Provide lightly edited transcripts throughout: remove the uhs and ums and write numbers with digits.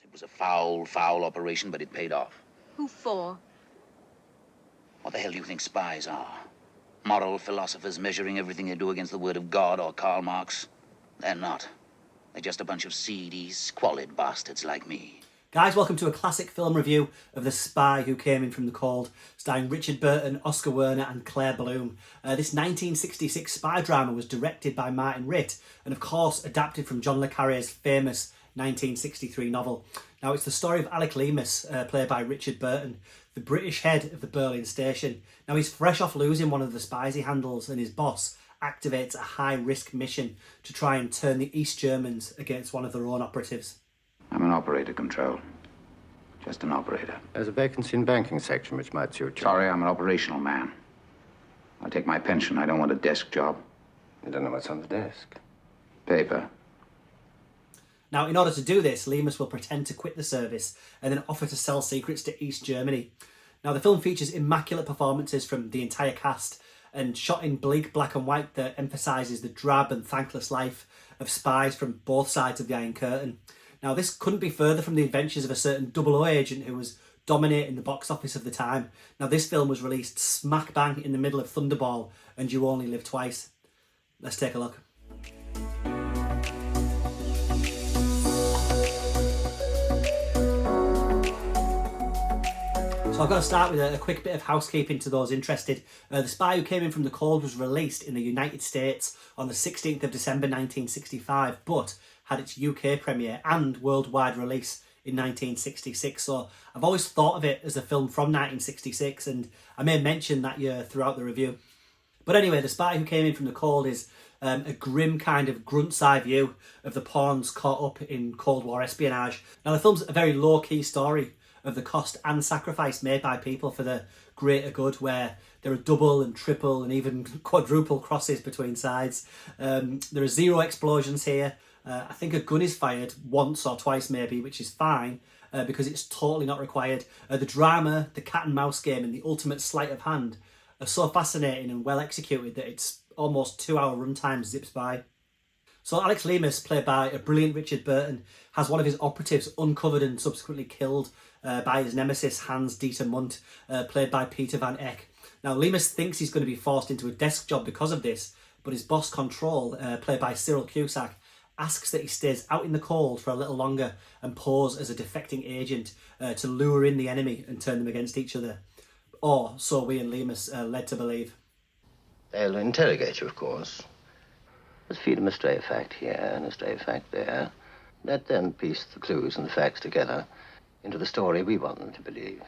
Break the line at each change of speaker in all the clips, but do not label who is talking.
It was a foul, foul operation, but it paid off.
Who for?
What the hell do you think spies are? Moral philosophers measuring everything they do against the word of God or Karl Marx? They're not. They're just a bunch of seedy, squalid bastards like me.
Guys, welcome to a classic film review of The Spy Who Came In From the Cold, starring Richard Burton, Oscar Werner and Claire Bloom. This 1966 spy drama was directed by Martin Ritt and of course adapted from John le Carré's famous 1963 novel. Now it's the story of Alec Leamas, played by Richard Burton, the British head of the Berlin station. Now he's fresh off losing one of the spies he handles, and his boss activates a high-risk mission to try and turn the East Germans against one of their own operatives.
I'm an operator, Control. Just an operator.
There's a vacancy in banking section which might suit you.
Sorry, I'm an operational man. I'll take my pension. I don't want a desk job.
You don't know what's on the desk.
Paper.
Now, in order to do this, Leamas will pretend to quit the service and then offer to sell secrets to East Germany. Now, the film features immaculate performances from the entire cast and shot in bleak black and white that emphasises the drab and thankless life of spies from both sides of the Iron Curtain. Now, this couldn't be further from the adventures of a certain 00 agent who was dominating the box office of the time. Now, this film was released smack bang in the middle of Thunderball and You Only Live Twice. Let's take a look. So I've got to start with a quick bit of housekeeping to those interested. The Spy Who Came In From the Cold was released in the United States on the 16th of December 1965, but had its UK premiere and worldwide release in 1966. So I've always thought of it as a film from 1966, and I may mention that year throughout the review. But anyway, The Spy Who Came In From the Cold is a grim kind of grunt's eye view of the pawns caught up in Cold War espionage. Now, the film's a very low-key story of the cost and sacrifice made by people for the greater good, where there are double and triple and even quadruple crosses between sides. There are zero explosions here. I think a gun is fired once or twice maybe, which is fine because it's totally not required. The drama, the cat and mouse game and the ultimate sleight of hand are so fascinating and well executed that it's almost 2-hour runtime zips by. So Alex Leamas, played by a brilliant Richard Burton, has one of his operatives uncovered and subsequently killed by his nemesis Hans-Dieter Mundt, played by Peter Van Eck. Now, Leamas thinks he's going to be forced into a desk job because of this, but his boss Control, played by Cyril Cusack, asks that he stays out in the cold for a little longer and pose as a defecting agent to lure in the enemy and turn them against each other. Or so we and Leamas led to believe.
They'll interrogate you, of course. Let's feed them a stray fact here and a stray fact there. Let them piece the clues and the facts together into the story we want them to believe.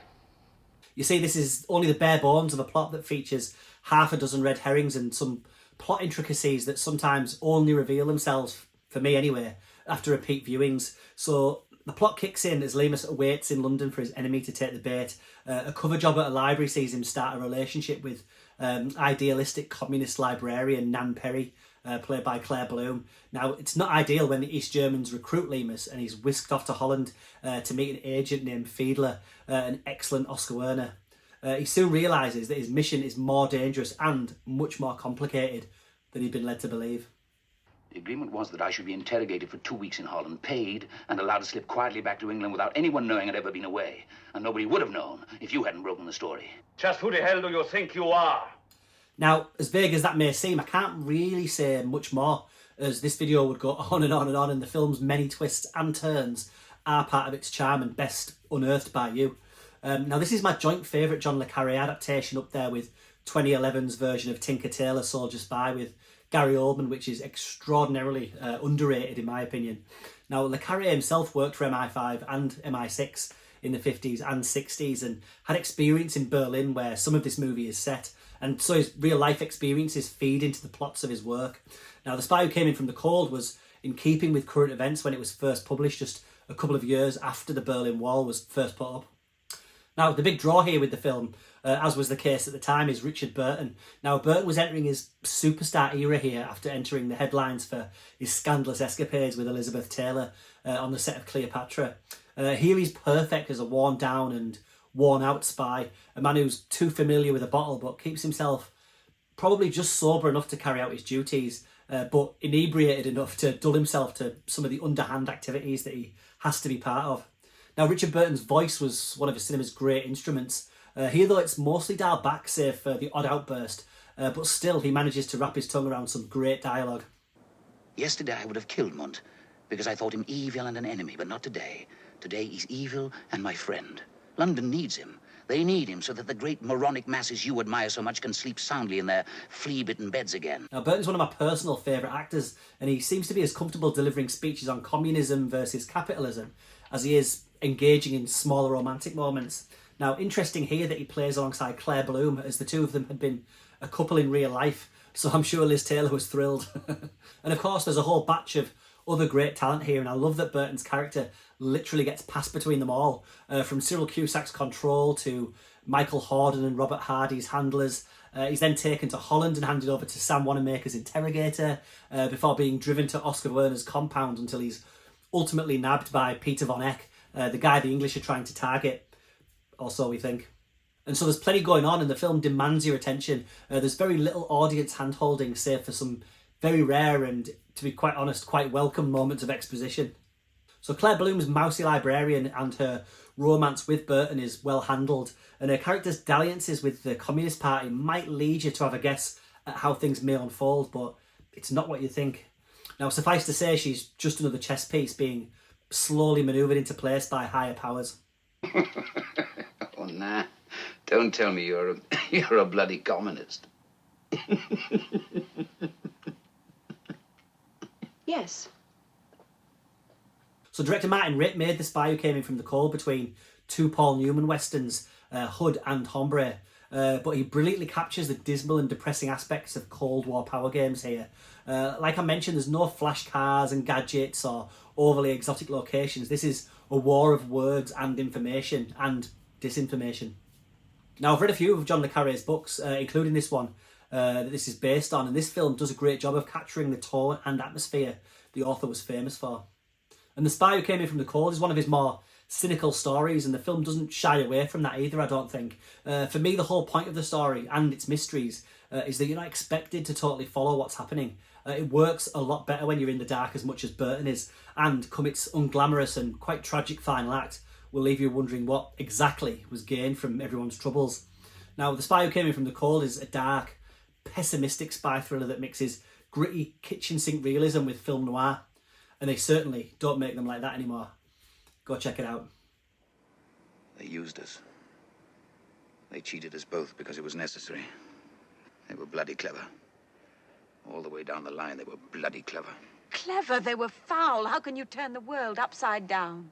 You see, this is only the bare bones of a plot that features half a dozen red herrings and some plot intricacies that sometimes only reveal themselves, for me anyway, after repeat viewings. So the plot kicks in as Leamas awaits in London for his enemy to take the bait. A cover job at a library sees him start a relationship with idealistic communist librarian Nan Perry, played by Claire Bloom. Now, it's not ideal when the East Germans recruit Leamas and he's whisked off to Holland to meet an agent named Fiedler, an excellent Oscar Werner. He soon realises that his mission is more dangerous and much more complicated than he'd been led to believe.
The agreement was that I should be interrogated for 2 weeks in Holland, paid, and allowed to slip quietly back to England without anyone knowing I'd ever been away. And nobody would have known if you hadn't broken the story.
Just who the hell do you think you are?
Now, as vague as that may seem, I can't really say much more, as this video would go on and on and on, and the film's many twists and turns are part of its charm and best unearthed by you. Now, this is my joint favourite John le Carré adaptation, up there with 2011's version of Tinker Tailor Soldier Spy with Gary Oldman, which is extraordinarily underrated in my opinion. Now, le Carré himself worked for MI5 and MI6 in the 50s and 60s and had experience in Berlin where some of this movie is set, and so his real life experiences feed into the plots of his work. Now, The Spy Who Came In From the Cold was in keeping with current events when it was first published, just a couple of years after the Berlin Wall was first put up. Now, the big draw here with the film, as was the case at the time, is Richard Burton. Now, Burton was entering his superstar era here after entering the headlines for his scandalous escapades with Elizabeth Taylor on the set of Cleopatra. Here he's perfect as a worn down and worn out spy, a man who's too familiar with a bottle but keeps himself probably just sober enough to carry out his duties, but inebriated enough to dull himself to some of the underhand activities that he has to be part of. Now, Richard Burton's voice was one of his cinema's great instruments. Here, though, it's mostly dialed back, save for the odd outburst, but still he manages to wrap his tongue around some great dialogue.
Yesterday I would have killed Munt because I thought him evil and an enemy, but not today. Today he's evil and my friend. London needs him. They need him so that the great moronic masses you admire so much can sleep soundly in their flea-bitten beds again.
Now, Burton's one of my personal favourite actors, and he seems to be as comfortable delivering speeches on communism versus capitalism as he is engaging in smaller romantic moments. Now, interesting here that he plays alongside Claire Bloom, as the two of them had been a couple in real life, so I'm sure Liz Taylor was thrilled. And of course, there's a whole batch of other great talent here, and I love that Burton's character literally gets passed between them all, from Cyril Cusack's Control to Michael Hordern and Robert Hardy's Handlers. He's then taken to Holland and handed over to Sam Wanamaker's Interrogator, before being driven to Oscar Werner's compound until he's ultimately nabbed by Peter von Eck, the guy the English are trying to target, or so we think. And so there's plenty going on, and the film demands your attention. There's very little audience hand-holding, save for some very rare and, to be quite honest, quite welcome moments of exposition. So Claire Bloom's mousy librarian and her romance with Burton is well handled, and her character's dalliances with the Communist Party might lead you to have a guess at how things may unfold, but it's not what you think. Now, suffice to say, she's just another chess piece being slowly manoeuvred into place by higher powers.
Oh, nah. Don't tell me you're a bloody communist.
Yes.
So director Martin Ritt made The Spy Who Came In From the Cold between two Paul Newman westerns, Hood and Hombre, but he brilliantly captures the dismal and depressing aspects of Cold War power games here. Like I mentioned, there's no flash cars and gadgets or overly exotic locations. This is a war of words and information and disinformation. Now, I've read a few of John le Carré's books, including this one that this is based on, and this film does a great job of capturing the tone and atmosphere the author was famous for. And The Spy Who Came In From the Cold is one of his more cynical stories, and the film doesn't shy away from that either, I don't think. For me, the whole point of the story and its mysteries is that you're not expected to totally follow what's happening. It works a lot better when you're in the dark as much as Burton is, and come its unglamorous and quite tragic final act, will leave you wondering what exactly was gained from everyone's troubles. Now, The Spy Who Came In From the Cold is a dark, pessimistic spy thriller that mixes gritty kitchen sink realism with film noir, and they certainly don't make them like that anymore. Go check it out.
They used us. They cheated us both because it was necessary. They were bloody clever. All the way down the line, they were bloody clever.
Clever, they were foul. How can you turn the world upside down?